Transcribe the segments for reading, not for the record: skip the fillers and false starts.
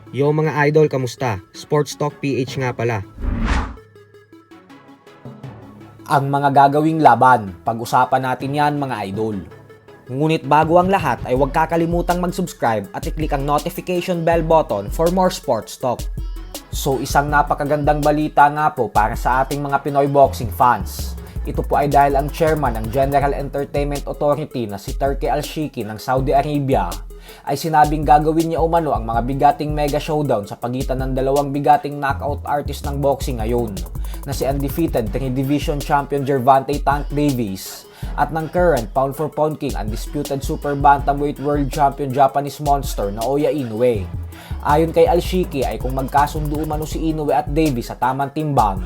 Yo mga idol, kamusta? Sports Talk PH nga pala. Ang mga gagawing laban, pag-usapan natin yan mga idol. Ngunit bago ang lahat ay huwag kakalimutang mag-subscribe at i-click ang notification bell button for more sports talk. So isang napakagandang balita nga po para sa ating mga Pinoy boxing fans. Ito po ay dahil ang chairman ng General Entertainment Authority na si Turki Al-Shiki ng Saudi Arabia ay sinabing gagawin niya umano ang mga bigating mega showdown sa pagitan ng dalawang bigating knockout artist ng boxing ngayon na si undefeated 3 Division Champion Gervonta Tank Davis at ng current pound for pound king undisputed super bantamweight world champion Japanese monster na Oya Inoue. Ayon kay Al-Shiki ay kung magkasundo umano si Inoue at Davis sa tamang timbang,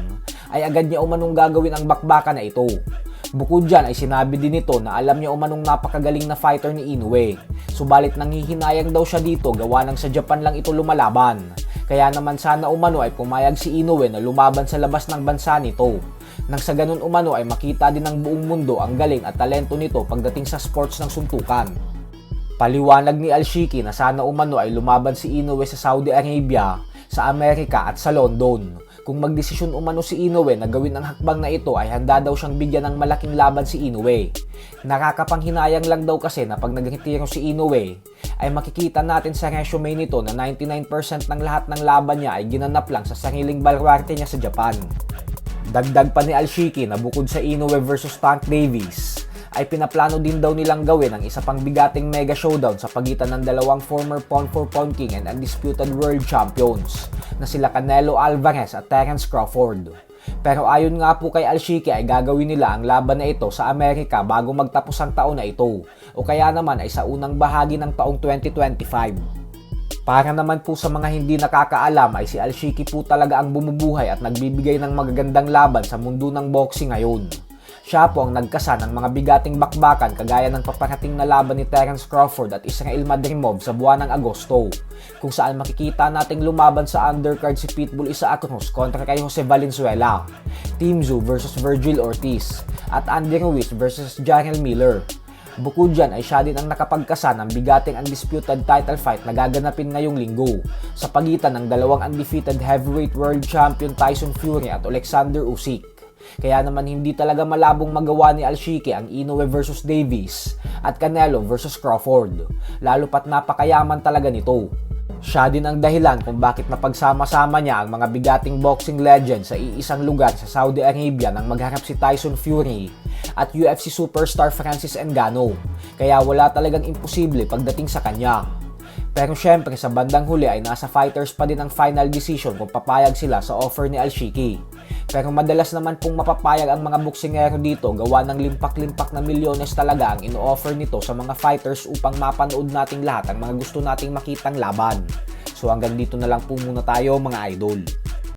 ay agad niya umanong gagawin ang bakbakan na ito. Bukod dyan ay sinabi din nito na alam niya umanong napakagaling na fighter ni Inoue. Subalit nanghihinayang daw siya dito gawa ng sa Japan lang ito lumalaban. Kaya naman sana umano ay pumayag si Inoue na lumaban sa labas ng bansa nito. Nang sa ganun umano ay makita din ng buong mundo ang galing at talento nito pagdating sa sports ng suntukan. Paliwanag ni Al-Shiki na sana umano ay lumaban si Inoue sa Saudi Arabia, sa Amerika at sa London. Kung magdesisyon umano si Inoue na gawin ang hakbang na ito ay handa daw siyang bigyan ng malaking laban si Inoue. Nakakapanghinayang lang daw kasi na pag nagretiro si Inoue ay makikita natin sa resume nito na 99% ng lahat ng laban niya ay ginanap lang sa sariling baluarte niya sa Japan. Dagdag pa ni Al-Shiki na bukod sa Inoue versus Tank Davis ay pinaplano din daw nilang gawin ang isa pang bigating mega showdown sa pagitan ng dalawang former pound for pound king and undisputed world champions na sila Canelo Alvarez at Terence Crawford. Pero ayon nga po kay Al-Shiki ay gagawin nila ang laban na ito sa Amerika bago magtapos ang taon na ito o kaya naman ay sa unang bahagi ng taong 2025. Para naman po sa mga hindi nakakaalam ay si Al-Shiki po talaga ang bumubuhay at nagbibigay ng magagandang laban sa mundo ng boxing ngayon. Siya po ang nagkasa ng mga bigating bakbakan kagaya ng paparating na laban ni Terence Crawford at Israel Madrimov sa buwan ng Agosto, kung saan makikita nating lumaban sa undercard si Pitbull Isaac Cruz kontra kay Jose Valenzuela, Tim Tszyu versus Virgil Ortiz, at Andy Ruiz versus Jarrell Miller. Bukod dyan ay siya din ang nakapagkasa ng bigating undisputed title fight na gaganapin ngayong linggo sa pagitan ng dalawang undefeated heavyweight world champion Tyson Fury at Alexander Usyk. Kaya naman hindi talaga malabong magawa ni Al-Shiki ang Inoue versus Davis at Canelo versus Crawford, lalo pat napakayaman talaga nito. Siya din ang dahilan kung bakit napagsama-sama niya ang mga bigating boxing legends sa iisang lugar sa Saudi Arabia nang magharap si Tyson Fury at UFC superstar Francis Ngannou. Kaya wala talagang imposible pagdating sa kanya. Pero syempre sa bandang huli ay nasa fighters pa din ang final decision kung papayag sila sa offer ni Al-Shiki. Pero madalas naman pong mapapayag ang mga boksingero dito gawa ng limpak-limpak na milyones talaga ang ino-offer nito sa mga fighters upang mapanood nating lahat ang mga gusto nating makitang laban. So hanggang dito na lang po muna tayo mga idol.